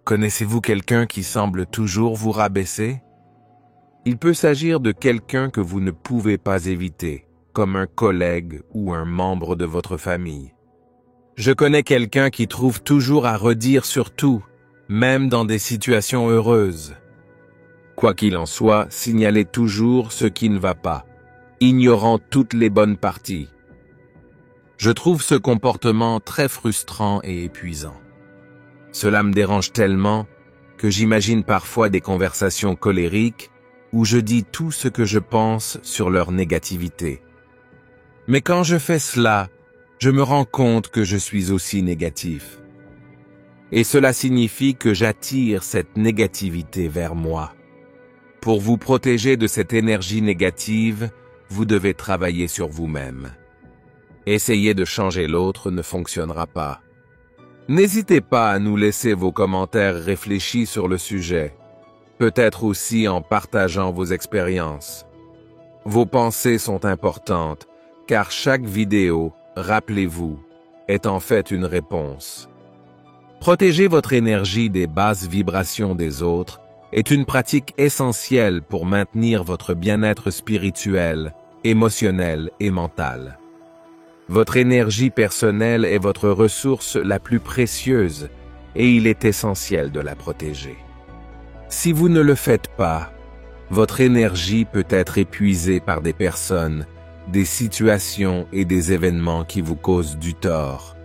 Connaissez-vous quelqu'un qui semble toujours vous rabaisser? Il peut s'agir de quelqu'un que vous ne pouvez pas éviter, comme un collègue ou un membre de votre famille. Je connais quelqu'un qui trouve toujours à redire sur tout, même dans des situations heureuses. Quoi qu'il en soit, signalez toujours ce qui ne va pas, ignorant toutes les bonnes parties. Je trouve ce comportement très frustrant et épuisant. Cela me dérange tellement que j'imagine parfois des conversations colériques où je dis tout ce que je pense sur leur négativité. Mais quand je fais cela, je me rends compte que je suis aussi négatif. Et cela signifie que j'attire cette négativité vers moi. Pour vous protéger de cette énergie négative, vous devez travailler sur vous-même. Essayer de changer l'autre ne fonctionnera pas. N'hésitez pas à nous laisser vos commentaires réfléchis sur le sujet, peut-être aussi en partageant vos expériences. Vos pensées sont importantes, car chaque vidéo, rappelez-vous, est en fait une réponse. Protéger votre énergie des basses vibrations des autres est une pratique essentielle pour maintenir votre bien-être spirituel, émotionnel et mental. Votre énergie personnelle est votre ressource la plus précieuse et il est essentiel de la protéger. Si vous ne le faites pas, votre énergie peut être épuisée par des personnes, des situations et des événements qui vous causent du tort.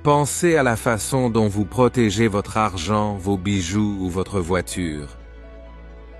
Pensez à la façon dont vous protégez votre argent, vos bijoux ou votre voiture.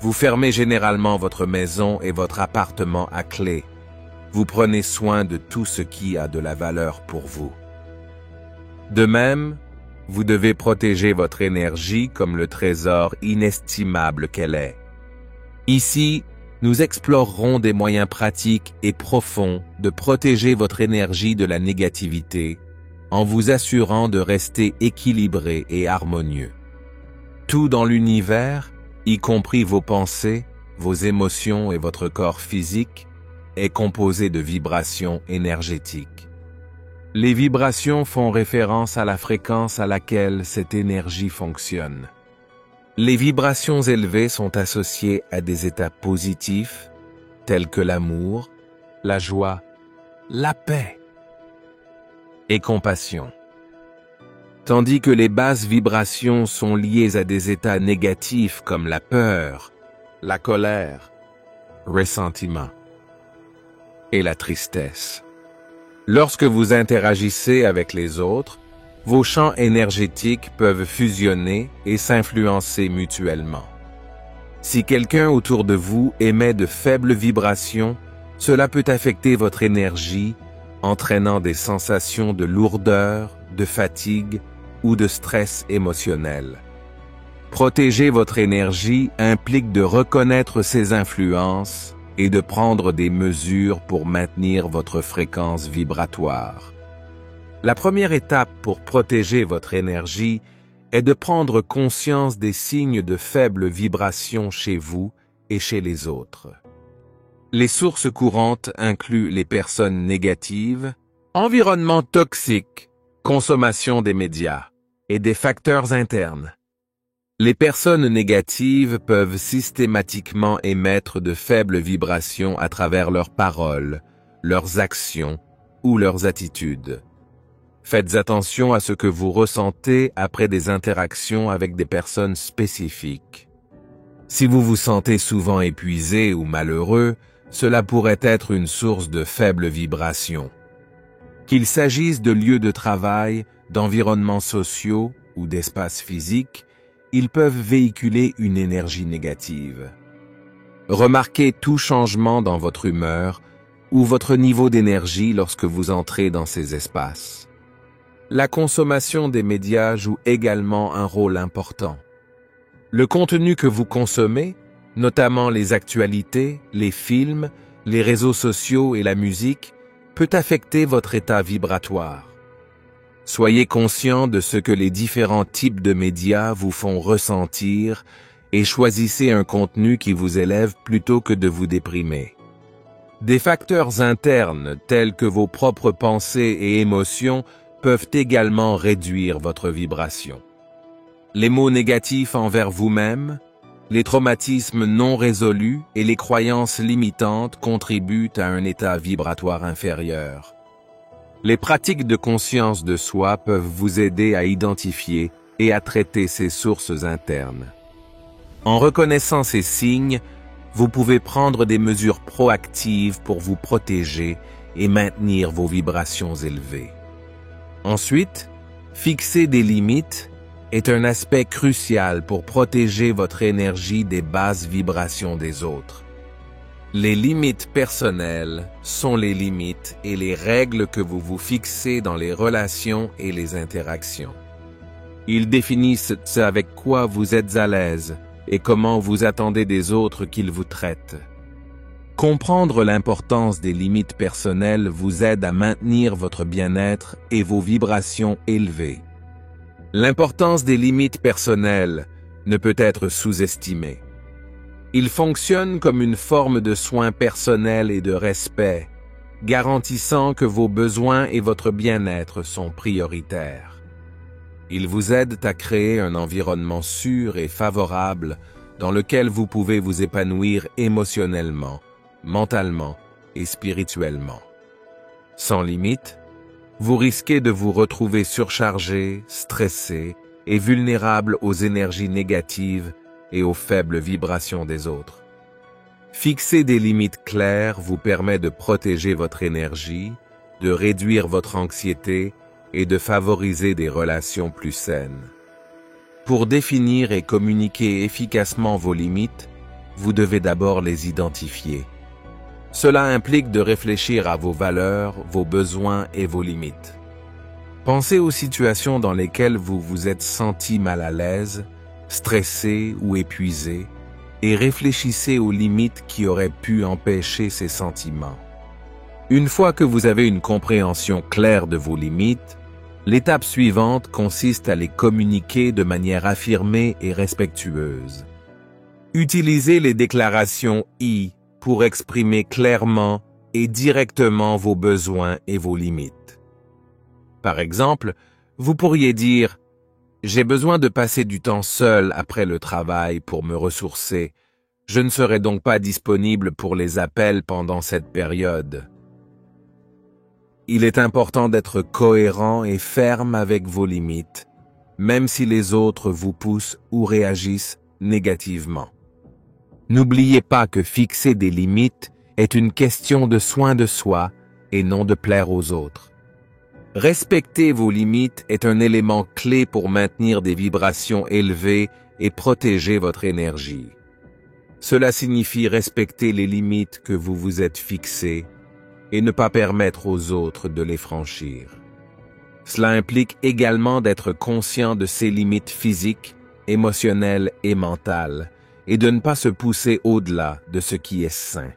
Vous fermez généralement votre maison et votre appartement à clé. Vous prenez soin de tout ce qui a de la valeur pour vous. De même, vous devez protéger votre énergie comme le trésor inestimable qu'elle est. Ici, nous explorerons des moyens pratiques et profonds de protéger votre énergie de la négativité en vous assurant de rester équilibré et harmonieux. Tout dans l'univers, y compris vos pensées, vos émotions et votre corps physique, est composé de vibrations énergétiques. Les vibrations font référence à la fréquence à laquelle cette énergie fonctionne. Les vibrations élevées sont associées à des états positifs, tels que l'amour, la joie, la paix et compassion. Tandis que les basses vibrations sont liées à des états négatifs comme la peur, la colère, ressentiment et la tristesse. Lorsque vous interagissez avec les autres, vos champs énergétiques peuvent fusionner et s'influencer mutuellement. Si quelqu'un autour de vous émet de faibles vibrations, cela peut affecter votre énergie, entraînant des sensations de lourdeur, de fatigue ou de stress émotionnel. Protéger votre énergie implique de reconnaître ces influences et de prendre des mesures pour maintenir votre fréquence vibratoire. La première étape pour protéger votre énergie est de prendre conscience des signes de faible vibration chez vous et chez les autres. Les sources courantes incluent les personnes négatives, environnement toxique, consommation des médias et des facteurs internes. Les personnes négatives peuvent systématiquement émettre de faibles vibrations à travers leurs paroles, leurs actions ou leurs attitudes. Faites attention à ce que vous ressentez après des interactions avec des personnes spécifiques. Si vous vous sentez souvent épuisé ou malheureux, cela pourrait être une source de faibles vibrations. Qu'il s'agisse de lieux de travail, d'environnements sociaux ou d'espaces physiques, ils peuvent véhiculer une énergie négative. Remarquez tout changement dans votre humeur ou votre niveau d'énergie lorsque vous entrez dans ces espaces. La consommation des médias joue également un rôle important. Le contenu que vous consommez, notamment les actualités, les films, les réseaux sociaux et la musique, peut affecter votre état vibratoire. Soyez conscient de ce que les différents types de médias vous font ressentir et choisissez un contenu qui vous élève plutôt que de vous déprimer. Des facteurs internes tels que vos propres pensées et émotions peuvent également réduire votre vibration. Les mots négatifs envers vous-même, les traumatismes non résolus et les croyances limitantes contribuent à un état vibratoire inférieur. Les pratiques de conscience de soi peuvent vous aider à identifier et à traiter ces sources internes. En reconnaissant ces signes, vous pouvez prendre des mesures proactives pour vous protéger et maintenir vos vibrations élevées. Ensuite, fixer des limites est un aspect crucial pour protéger votre énergie des basses vibrations des autres. Les limites personnelles sont les limites et les règles que vous vous fixez dans les relations et les interactions. Ils définissent ce avec quoi vous êtes à l'aise et comment vous attendez des autres qu'ils vous traitent. Comprendre l'importance des limites personnelles vous aide à maintenir votre bien-être et vos vibrations élevées. L'importance des limites personnelles ne peut être sous-estimée. Ils fonctionnent comme une forme de soin personnel et de respect, garantissant que vos besoins et votre bien-être sont prioritaires. Ils vous aident à créer un environnement sûr et favorable dans lequel vous pouvez vous épanouir émotionnellement, mentalement et spirituellement. Sans limite, vous risquez de vous retrouver surchargé, stressé et vulnérable aux énergies négatives et aux faibles vibrations des autres. Fixer des limites claires vous permet de protéger votre énergie, de réduire votre anxiété et de favoriser des relations plus saines. Pour définir et communiquer efficacement vos limites, vous devez d'abord les identifier. Cela implique de réfléchir à vos valeurs, vos besoins et vos limites. Pensez aux situations dans lesquelles vous vous êtes senti mal à l'aise, stressé ou épuisé, et réfléchissez aux limites qui auraient pu empêcher ces sentiments. Une fois que vous avez une compréhension claire de vos limites, l'étape suivante consiste à les communiquer de manière affirmée et respectueuse. Utilisez les déclarations I pour exprimer clairement et directement vos besoins et vos limites. Par exemple, vous pourriez dire « J'ai besoin de passer du temps seul après le travail pour me ressourcer. Je ne serai donc pas disponible pour les appels pendant cette période. » Il est important d'être cohérent et ferme avec vos limites, même si les autres vous poussent ou réagissent négativement. N'oubliez pas que fixer des limites est une question de soin de soi et non de plaire aux autres. Respecter vos limites est un élément clé pour maintenir des vibrations élevées et protéger votre énergie. Cela signifie respecter les limites que vous vous êtes fixées et ne pas permettre aux autres de les franchir. Cela implique également d'être conscient de ses limites physiques, émotionnelles et mentales, et de ne pas se pousser au-delà de ce qui est sain.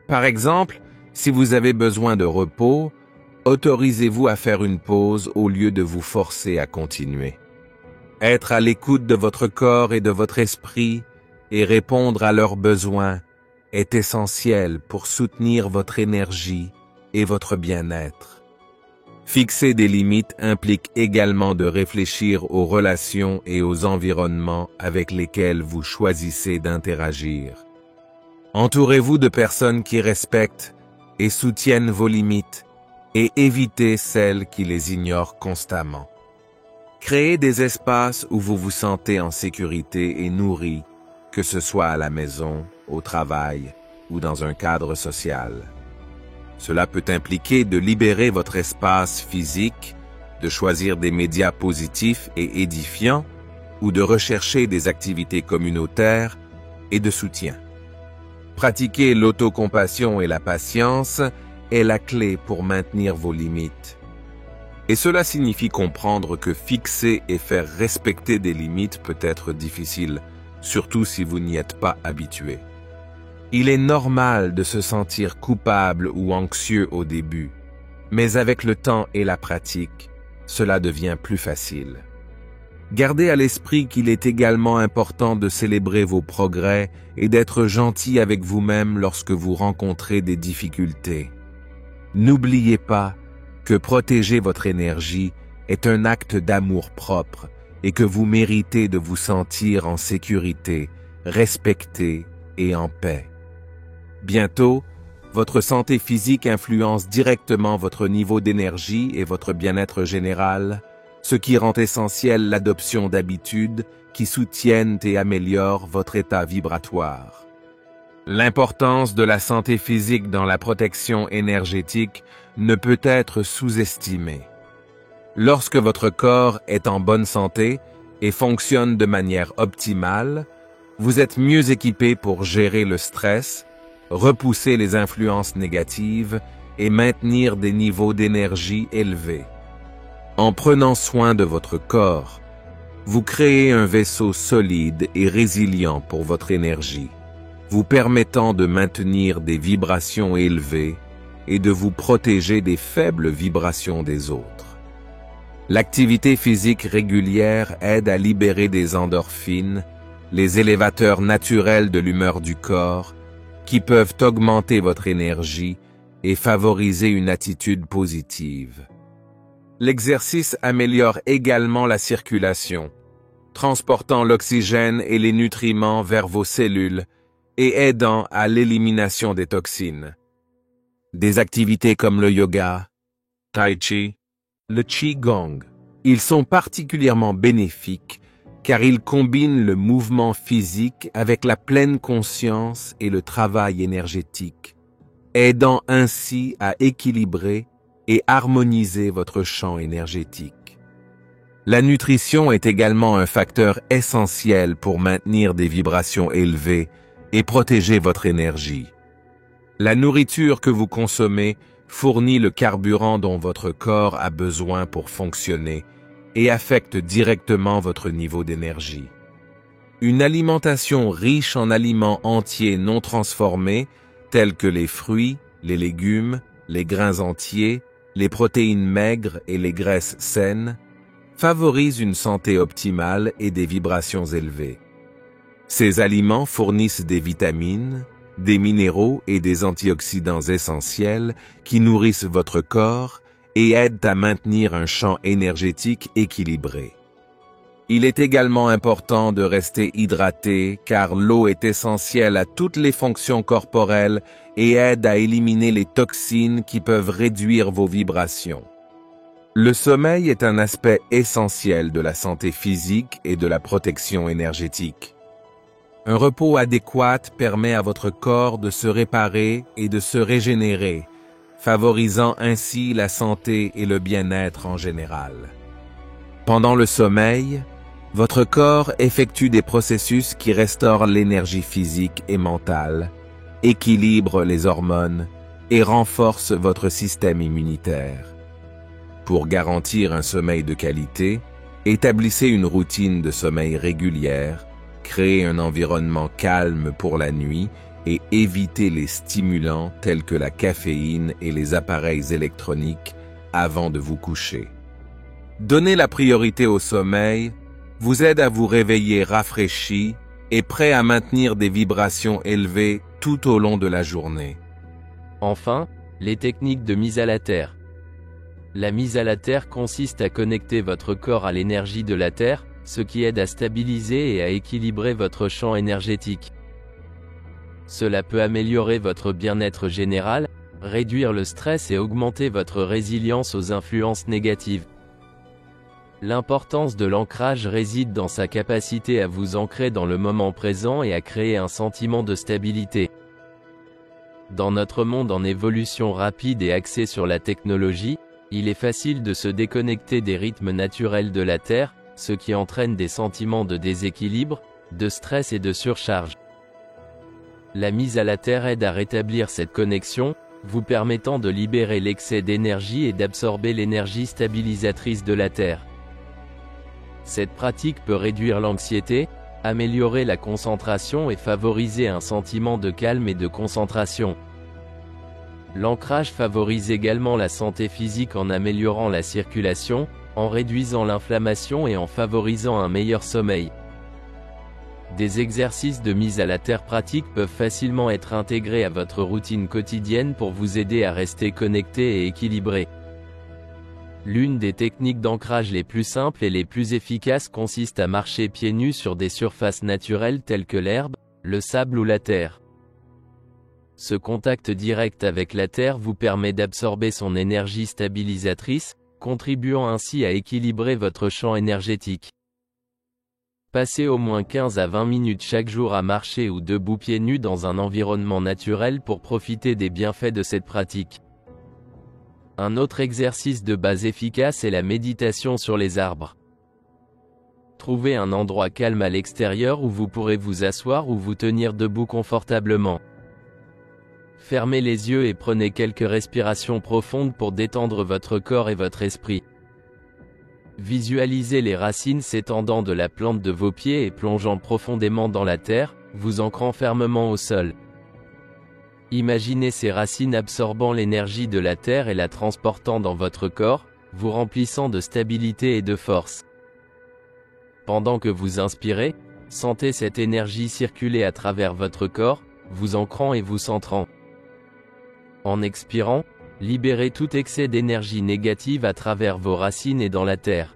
Par exemple, si vous avez besoin de repos, autorisez-vous à faire une pause au lieu de vous forcer à continuer. Être à l'écoute de votre corps et de votre esprit et répondre à leurs besoins est essentiel pour soutenir votre énergie et votre bien-être. Fixer des limites implique également de réfléchir aux relations et aux environnements avec lesquels vous choisissez d'interagir. Entourez-vous de personnes qui respectent et soutiennent vos limites et évitez celles qui les ignorent constamment. Créez des espaces où vous vous sentez en sécurité et nourri, que ce soit à la maison, au travail ou dans un cadre social. Cela peut impliquer de libérer votre espace physique, de choisir des médias positifs et édifiants ou de rechercher des activités communautaires et de soutien. Pratiquer l'autocompassion et la patience est la clé pour maintenir vos limites. Et cela signifie comprendre que fixer et faire respecter des limites peut être difficile, surtout si vous n'y êtes pas habitué. Il est normal de se sentir coupable ou anxieux au début, mais avec le temps et la pratique, cela devient plus facile. Gardez à l'esprit qu'il est également important de célébrer vos progrès et d'être gentil avec vous-même lorsque vous rencontrez des difficultés. N'oubliez pas que protéger votre énergie est un acte d'amour propre et que vous méritez de vous sentir en sécurité, respecté et en paix. Bientôt, votre santé physique influence directement votre niveau d'énergie et votre bien-être général, ce qui rend essentiel l'adoption d'habitudes qui soutiennent et améliorent votre état vibratoire. L'importance de la santé physique dans la protection énergétique ne peut être sous-estimée. Lorsque votre corps est en bonne santé et fonctionne de manière optimale, vous êtes mieux équipé pour gérer le stress, repousser les influences négatives et maintenir des niveaux d'énergie élevés. En prenant soin de votre corps, vous créez un vaisseau solide et résilient pour votre énergie, vous permettant de maintenir des vibrations élevées et de vous protéger des faibles vibrations des autres. L'activité physique régulière aide à libérer des endorphines, les élévateurs naturels de l'humeur du corps, qui peuvent augmenter votre énergie et favoriser une attitude positive. L'exercice améliore également la circulation, transportant l'oxygène et les nutriments vers vos cellules et aidant à l'élimination des toxines. Des activités comme le yoga, tai chi, le qigong, ils sont particulièrement bénéfiques car ils combinent le mouvement physique avec la pleine conscience et le travail énergétique, aidant ainsi à équilibrer et harmoniser votre champ énergétique. La nutrition est également un facteur essentiel pour maintenir des vibrations élevées et protéger votre énergie. La nourriture que vous consommez fournit le carburant dont votre corps a besoin pour fonctionner et affecte directement votre niveau d'énergie. Une alimentation riche en aliments entiers non transformés, tels que les fruits, les légumes, les grains entiers, les protéines maigres et les graisses saines, favorise une santé optimale et des vibrations élevées. Ces aliments fournissent des vitamines, des minéraux et des antioxydants essentiels qui nourrissent votre corps et aident à maintenir un champ énergétique équilibré. Il est également important de rester hydraté car l'eau est essentielle à toutes les fonctions corporelles et aide à éliminer les toxines qui peuvent réduire vos vibrations. Le sommeil est un aspect essentiel de la santé physique et de la protection énergétique. Un repos adéquat permet à votre corps de se réparer et de se régénérer, favorisant ainsi la santé et le bien-être en général. Pendant le sommeil, votre corps effectue des processus qui restaurent l'énergie physique et mentale, équilibrent les hormones et renforcent votre système immunitaire. Pour garantir un sommeil de qualité, établissez une routine de sommeil régulière, créez un environnement calme pour la nuit et évitez les stimulants tels que la caféine et les appareils électroniques avant de vous coucher. Donner la priorité au sommeil vous aide à vous réveiller rafraîchi et prêt à maintenir des vibrations élevées tout au long de la journée. Enfin, les techniques de mise à la terre. La mise à la terre consiste à connecter votre corps à l'énergie de la terre, ce qui aide à stabiliser et à équilibrer votre champ énergétique. Cela peut améliorer votre bien-être général, réduire le stress et augmenter votre résilience aux influences négatives. L'importance de l'ancrage réside dans sa capacité à vous ancrer dans le moment présent et à créer un sentiment de stabilité. Dans notre monde en évolution rapide et axé sur la technologie, il est facile de se déconnecter des rythmes naturels de la Terre, ce qui entraîne des sentiments de déséquilibre, de stress et de surcharge. La mise à la terre aide à rétablir cette connexion, vous permettant de libérer l'excès d'énergie et d'absorber l'énergie stabilisatrice de la Terre. Cette pratique peut réduire l'anxiété, améliorer la concentration et favoriser un sentiment de calme et de concentration. L'ancrage favorise également la santé physique en améliorant la circulation, en réduisant l'inflammation et en favorisant un meilleur sommeil. Des exercices de mise à la terre pratique peuvent facilement être intégrés à votre routine quotidienne pour vous aider à rester connecté et équilibré. L'une des techniques d'ancrage les plus simples et les plus efficaces consiste à marcher pieds nus sur des surfaces naturelles telles que l'herbe, le sable ou la terre. Ce contact direct avec la terre vous permet d'absorber son énergie stabilisatrice, contribuant ainsi à équilibrer votre champ énergétique. Passez au moins 15 à 20 minutes chaque jour à marcher ou debout pieds nus dans un environnement naturel pour profiter des bienfaits de cette pratique. Un autre exercice de base efficace est la méditation sur les arbres. Trouvez un endroit calme à l'extérieur où vous pourrez vous asseoir ou vous tenir debout confortablement. Fermez les yeux et prenez quelques respirations profondes pour détendre votre corps et votre esprit. Visualisez les racines s'étendant de la plante de vos pieds et plongeant profondément dans la terre, vous ancrant fermement au sol. Imaginez ces racines absorbant l'énergie de la terre et la transportant dans votre corps, vous remplissant de stabilité et de force. Pendant que vous inspirez, sentez cette énergie circuler à travers votre corps, vous ancrant et vous centrant. En expirant, libérez tout excès d'énergie négative à travers vos racines et dans la terre.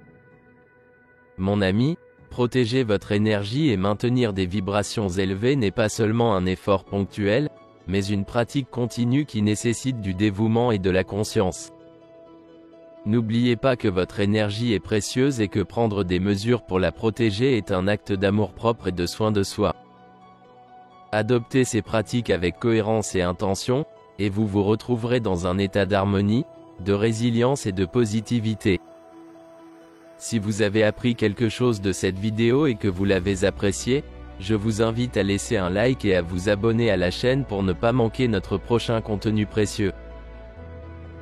Mon ami, protéger votre énergie et maintenir des vibrations élevées n'est pas seulement un effort ponctuel, mais une pratique continue qui nécessite du dévouement et de la conscience. N'oubliez pas que votre énergie est précieuse et que prendre des mesures pour la protéger est un acte d'amour-propre et de soin de soi. Adoptez ces pratiques avec cohérence et intention, et vous vous retrouverez dans un état d'harmonie, de résilience et de positivité. Si vous avez appris quelque chose de cette vidéo et que vous l'avez appréciée, je vous invite à laisser un like et à vous abonner à la chaîne pour ne pas manquer notre prochain contenu précieux.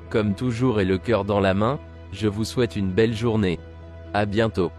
Comme toujours et le cœur dans la main, je vous souhaite une belle journée. À bientôt.